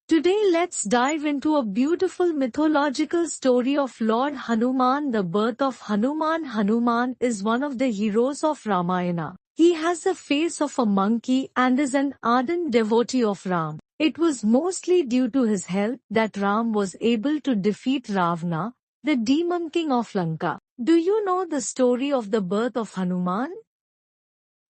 Today let's dive into a beautiful mythological story of Lord Hanuman. The birth of Hanuman. Hanuman is one of the heroes of Ramayana. He has the face of a monkey and is an ardent devotee of Ram. It was mostly due to his help that Ram was able to defeat Ravana, the demon king of Lanka. Do you know the story of the birth of Hanuman?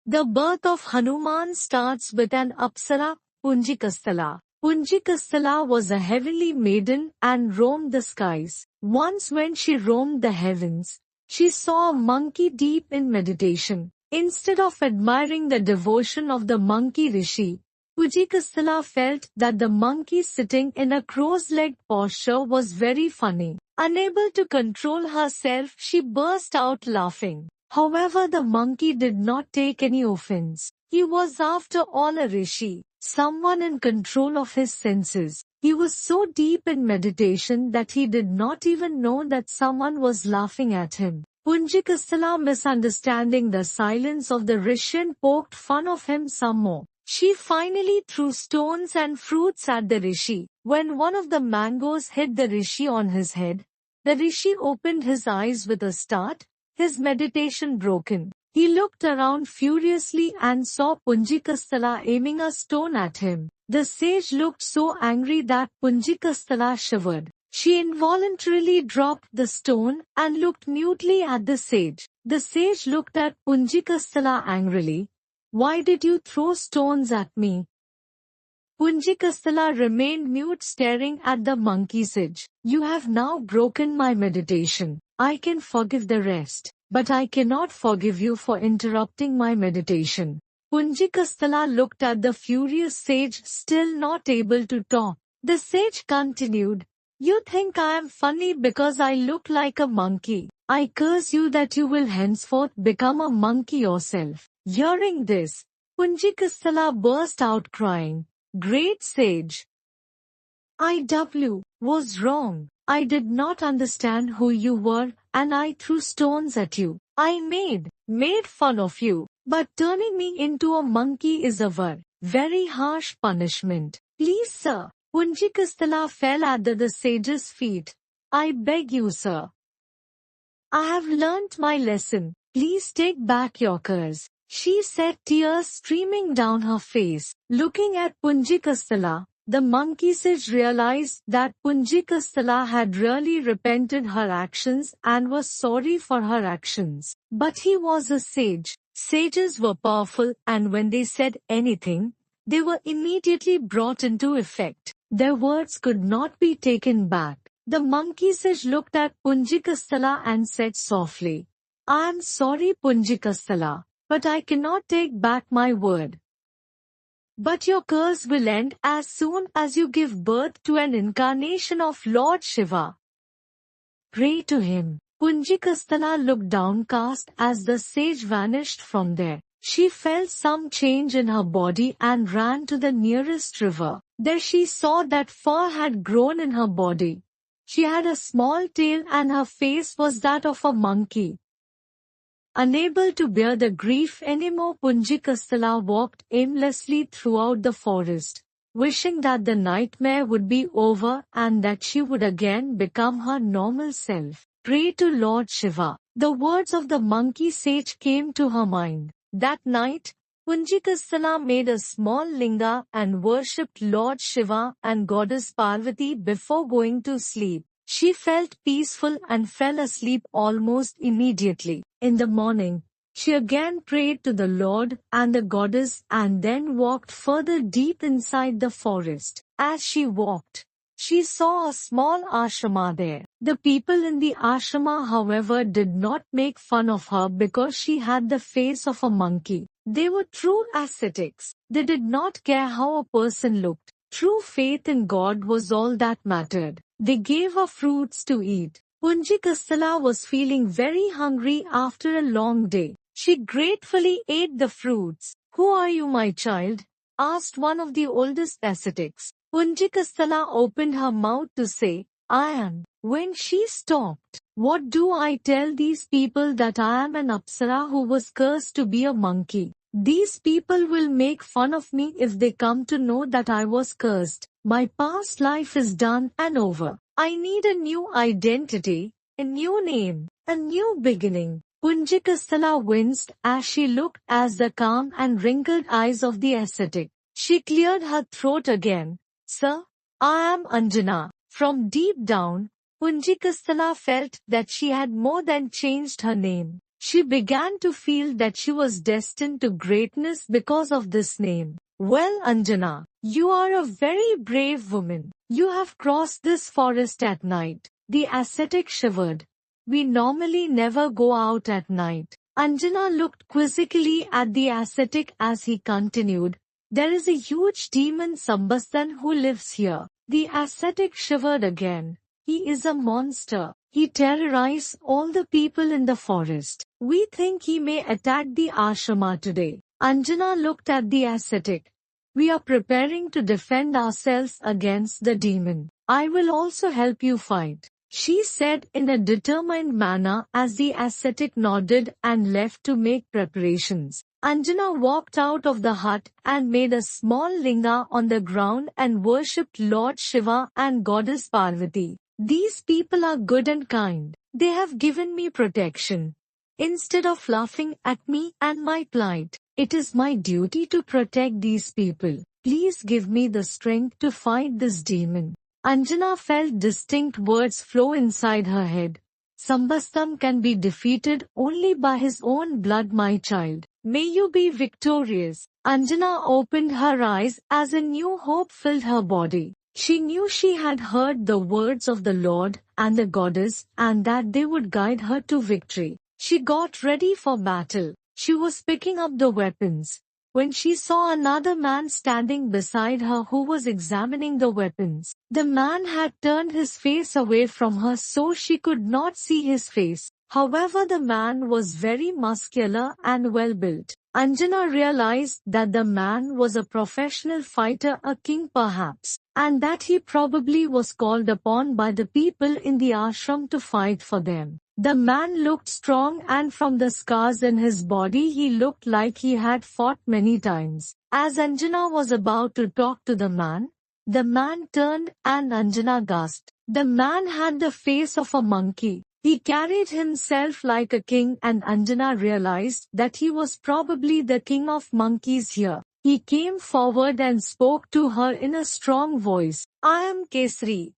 The birth of Hanuman starts with an Apsara, Punjikasthala. Punjikasthala was a heavenly maiden and roamed the skies. Once when she roamed the heavens, she saw a monkey deep in meditation. Instead of admiring the devotion of the monkey rishi, Punjikasthala felt that the monkey sitting in a crow's-legged posture was very funny. Unable to control herself, she burst out laughing. However, the monkey did not take any offense. He was after all a rishi, someone in control of his senses. He was so deep in meditation that he did not even know that someone was laughing at him. Punjikasthala, misunderstanding the silence of the rishi, poked fun of him some more. She finally threw stones and fruits at the rishi. When one of the mangoes hit the rishi on his head, the rishi opened his eyes with a start, his meditation broken. He looked around furiously and saw Punjikasthala aiming a stone at him. The sage looked so angry that Punjikasthala shivered. She involuntarily dropped the stone and looked mutely at the sage. The sage looked at Punjikasthala angrily. "Why did you throw stones at me?" Punjikasthala remained mute, staring at the monkey sage. "You have now broken my meditation. I can forgive the rest, but I cannot forgive you for interrupting my meditation." Punjikasthala looked at the furious sage, still not able to talk. The sage continued, "You think I am funny because I look like a monkey. I curse you that you will henceforth become a monkey yourself." Hearing this, Punjikasthala burst out crying, "Great sage, I was wrong. I did not understand who you were, and I threw stones at you. I made fun of you. But turning me into a monkey is a very harsh punishment. Please, sir." Punjikasthala fell at the sage's feet. "I beg you, sir. I have learnt my lesson. Please take back your curse," she said, tears streaming down her face. Looking at Punjikasthala, the monkey sage realized that Punjikasthala had really repented her actions and was sorry for her actions. But he was a sage. Sages were powerful, and when they said anything, they were immediately brought into effect. Their words could not be taken back. The monkey sage looked at Punjikasthala and said softly, "I am sorry, Punjikasthala, but I cannot take back my word. But your curse will end as soon as you give birth to an incarnation of Lord Shiva. Pray to him." Punjikasthala looked downcast as the sage vanished from there. She felt some change in her body and ran to the nearest river. There she saw that fur had grown in her body. She had a small tail and her face was that of a monkey. Unable to bear the grief anymore, Punjikasthala walked aimlessly throughout the forest, wishing that the nightmare would be over and that she would again become her normal self. Pray to Lord Shiva. The words of the monkey sage came to her mind. That night, Punjikasthala made a small linga and worshipped Lord Shiva and Goddess Parvati before going to sleep. She felt peaceful and fell asleep almost immediately. In the morning, she again prayed to the Lord and the goddess and then walked further deep inside the forest. As she walked, she saw a small ashrama there. The people in the ashrama, however, did not make fun of her because she had the face of a monkey. They were true ascetics. They did not care how a person looked. True faith in God was all that mattered. They gave her fruits to eat. Punjikasthala was feeling very hungry after a long day. She gratefully ate the fruits. "Who are you, my child?" asked one of the oldest ascetics. Punjikasthala opened her mouth to say, "I am." When she stopped, "What do I tell these people that I am an Apsara who was cursed to be a monkey? These people will make fun of me if they come to know that I was cursed." My past life is done and over. I need a new identity, a new name, a new beginning. Punjikasthala winced as she looked at the calm and wrinkled eyes of the ascetic. She cleared her throat again. Sir, I am Anjana. From deep down, Punjikasthala felt that she had more than changed her name. She began to feel that she was destined to greatness because of this name. Well, Anjana, you are a very brave woman. You have crossed this forest at night. The ascetic shivered. We normally never go out at night. Anjana looked quizzically at the ascetic as he continued. There is a huge demon Sambastan who lives here. The ascetic shivered again. He is a monster. He terrorizes all the people in the forest. We think he may attack the ashrama today. Anjana looked at the ascetic. We are preparing to defend ourselves against the demon. I will also help you fight, she said in a determined manner as the ascetic nodded and left to make preparations. Anjana walked out of the hut and made a small linga on the ground and worshipped Lord Shiva and Goddess Parvati. These people are good and kind. They have given me protection. Instead of laughing at me and my plight, it is my duty to protect these people. Please give me the strength to fight this demon. Anjana felt distinct words flow inside her head. Sambastam can be defeated only by his own blood, my child. May you be victorious. Anjana opened her eyes as a new hope filled her body. She knew she had heard the words of the Lord and the goddess and that they would guide her to victory. She got ready for battle. She was picking up the weapons when she saw another man standing beside her who was examining the weapons. The man had turned his face away from her so she could not see his face. However, the man was very muscular and well-built. Anjana realized that the man was a professional fighter, a king perhaps, and that he probably was called upon by the people in the ashram to fight for them. The man looked strong and from the scars in his body he looked like he had fought many times. As Anjana was about to talk to the man turned and Anjana gasped. The man had the face of a monkey. He carried himself like a king and Anjana realized that he was probably the king of monkeys here. He came forward and spoke to her in a strong voice. I am Kesari.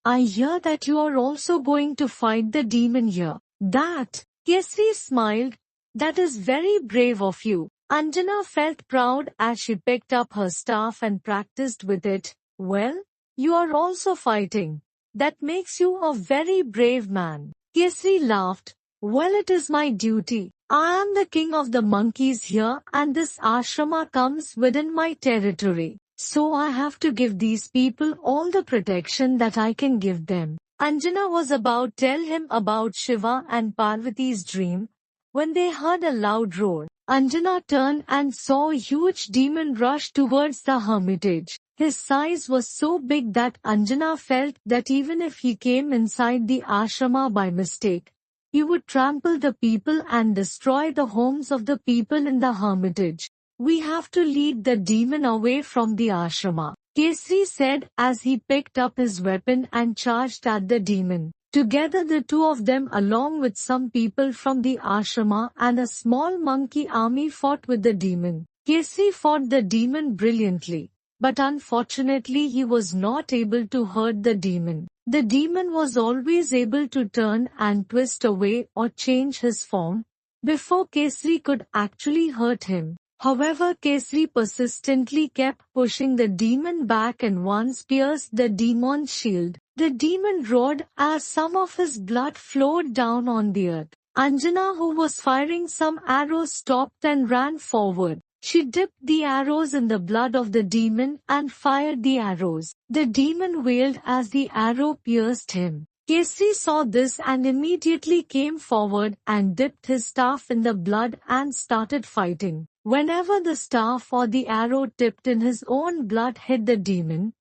I hear that you are also going to fight the demon here. That, Kesari smiled. That is very brave of you. Anjana felt proud as she picked up her staff and practiced with it. Well, you are also fighting. That makes you a very brave man. Kesari laughed. Well, it is my duty. I am the king of the monkeys here and this ashrama comes within my territory. So I have to give these people all the protection that I can give them. Anjana was about to tell him about Shiva and Parvati's dream when they heard a loud roar. Anjana turned and saw a huge demon rush towards the hermitage. His size was so big that Anjana felt that even if he came inside the ashrama by mistake, he would trample the people and destroy the homes of the people in the hermitage. We have to lead the demon away from the ashrama, Kesari said as he picked up his weapon and charged at the demon. Together the two of them along with some people from the ashrama and a small monkey army fought with the demon. Kesari fought the demon brilliantly. But unfortunately he was not able to hurt the demon. The demon was always able to turn and twist away or change his form before Kesari could actually hurt him. However, Kesari persistently kept pushing the demon back and once pierced the demon's shield. The demon roared as some of his blood flowed down on the earth. Anjana, who was firing some arrows, stopped and ran forward. She dipped the arrows in the blood of the demon and fired the arrows. The demon wailed as the arrow pierced him. Kesari saw this and immediately came forward and dipped his staff in the blood and started fighting. Whenever the staff or the arrow tipped in his own blood hit the demon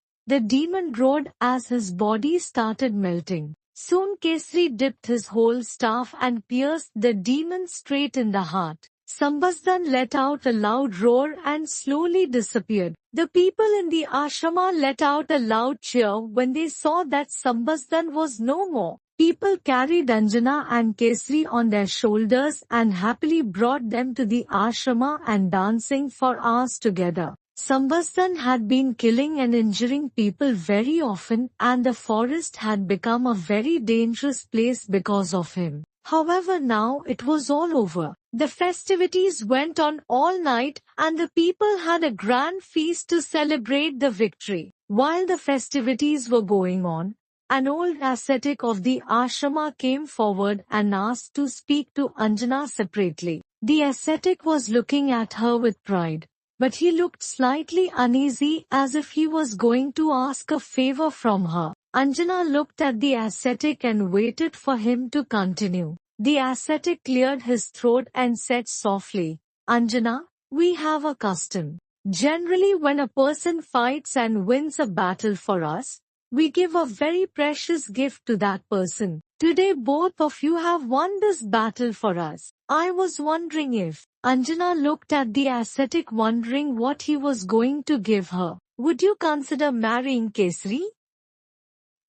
roared as his body started melting. Soon Kesari dipped his whole staff and pierced the demon straight in the heart. Sambasdan let out a loud roar and slowly disappeared. The people in the ashrama let out a loud cheer when they saw that Sambasdan was no more. People carried Anjana and Kesari on their shoulders and happily brought them to the ashrama and dancing for hours together. Sambasdan had been killing and injuring people very often, and the forest had become a very dangerous place because of him. However, now it was all over. The festivities went on all night and the people had a grand feast to celebrate the victory. While the festivities were going on, an old ascetic of the ashrama came forward and asked to speak to Anjana separately. The ascetic was looking at her with pride, but he looked slightly uneasy as if he was going to ask a favor from her. Anjana looked at the ascetic and waited for him to continue. The ascetic cleared his throat and said softly, "Anjana, we have a custom. Generally, when a person fights and wins a battle for us, we give a very precious gift to that person. Today both of you have won this battle for us. I was wondering if..." Anjana looked at the ascetic wondering what he was going to give her. "Would you consider marrying Kesari?"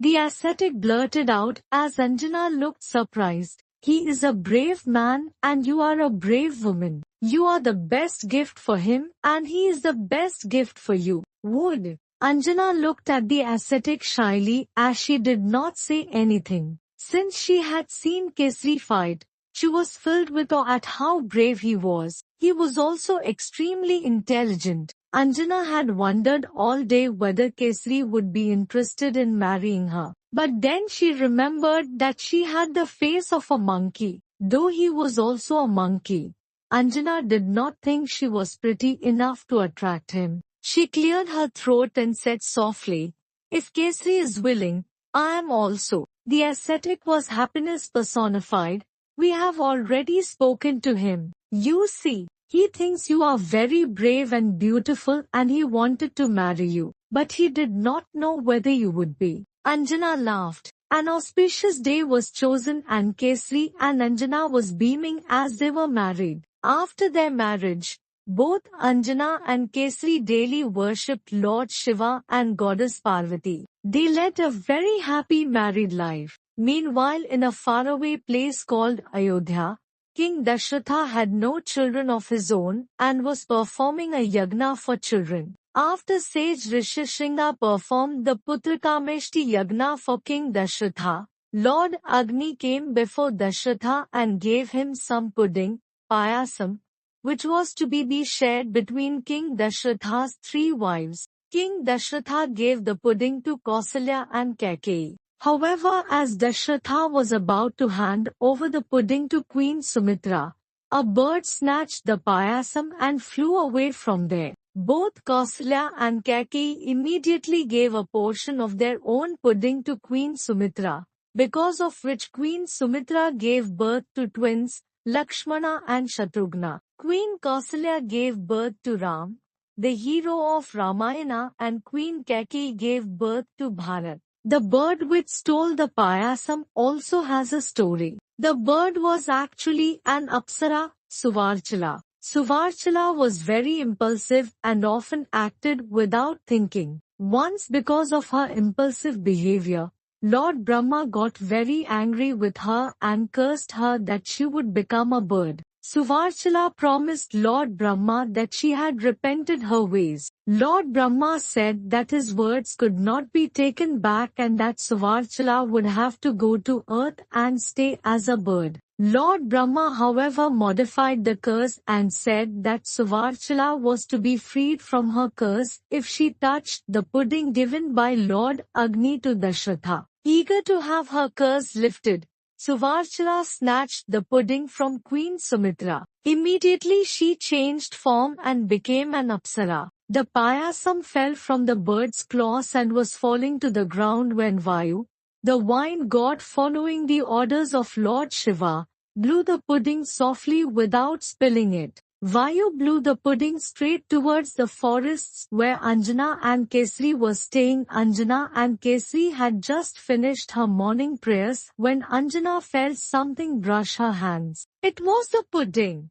The ascetic blurted out as Anjana looked surprised. "He is a brave man and you are a brave woman. You are the best gift for him and he is the best gift for you. Would..." Anjana looked at the ascetic shyly as she did not say anything. Since she had seen Kesari fight, she was filled with awe at how brave he was. He was also extremely intelligent. Anjana had wondered all day whether Kesari would be interested in marrying her. But then she remembered that she had the face of a monkey. Though he was also a monkey, Anjana did not think she was pretty enough to attract him. She cleared her throat and said softly, "If Kesari is willing, I am also." The ascetic was happiness personified. "We have already spoken to him. You see, he thinks you are very brave and beautiful and he wanted to marry you. But he did not know whether you would be." Anjana laughed. An auspicious day was chosen and Kesari and Anjana was beaming as they were married. After their marriage, both Anjana and Kesari daily worshipped Lord Shiva and Goddess Parvati. They led a very happy married life. Meanwhile, in a faraway place called Ayodhya, King Dashratha had no children of his own and was performing a yagna for children. After sage Rishishringa performed the Putrakameshti yagna for King Dashratha, Lord Agni came before Dashratha and gave him some pudding, payasam, which was to be shared between King Dashratha's 3 wives. King Dashratha gave the pudding to Kausalya and Kaikeyi. However, as Dashratha was about to hand over the pudding to Queen Sumitra, a bird snatched the payasam and flew away from there. Both Kausalya and Kaikeyi immediately gave a portion of their own pudding to Queen Sumitra, because of which Queen Sumitra gave birth to twins, Lakshmana and Shatrughna. Queen Kausalya gave birth to Ram, the hero of Ramayana, and Queen Kaikeyi gave birth to Bharat. The bird which stole the payasam also has a story. The bird was actually an Apsara, Suvarchala. Suvarchala was very impulsive and often acted without thinking. Once, because of her impulsive behavior, Lord Brahma got very angry with her and cursed her that she would become a bird. Suvarchala promised Lord Brahma that she had repented her ways. Lord Brahma said that his words could not be taken back and that Suvarchala would have to go to earth and stay as a bird. Lord Brahma, however, modified the curse and said that Suvarchala was to be freed from her curse if she touched the pudding given by Lord Agni to Dashratha. Eager to have her curse lifted, Suvarchala snatched the pudding from Queen Sumitra. Immediately she changed form and became an Apsara. The payasam fell from the bird's claws and was falling to the ground when Vayu, the wine god, following the orders of Lord Shiva, blew the pudding softly without spilling it. Vayu blew the pudding straight towards the forests where Anjana and Kesari were staying. Anjana and Kesari had just finished her morning prayers when Anjana felt something brush her hands. It was the pudding.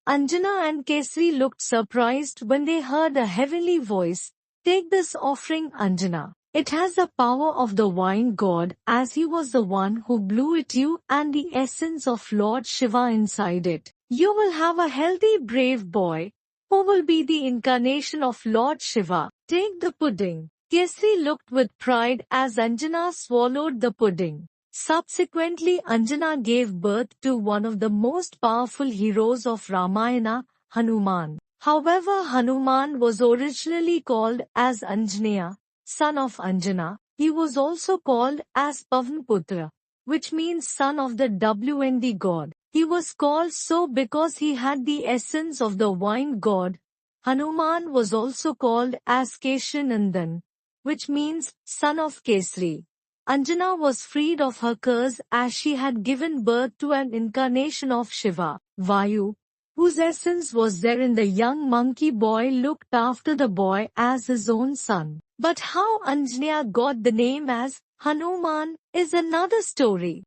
Anjana and Kesari looked surprised when they heard a heavenly voice. Take this offering, Anjana. It has the power of the wine god, as he was the one who blew it you and the essence of Lord Shiva inside it. You will have a healthy brave boy, who will be the incarnation of Lord Shiva. Take the pudding. Kesari looked with pride as Anjana swallowed the pudding. Subsequently, Anjana gave birth to one of the most powerful heroes of Ramayana, Hanuman. However, Hanuman was originally called as Anjaneya, son of Anjana. He was also called as Pavanputra, which means son of the wind god. He was called so because he had the essence of the wine god. Hanuman was also called as Keshanandan, which means son of Kesari. Anjana was freed of her curse as she had given birth to an incarnation of Shiva, Vayu, whose essence was there in the young monkey boy looked after the boy as his own son. But how Anjaneya got the name as Hanuman is another story.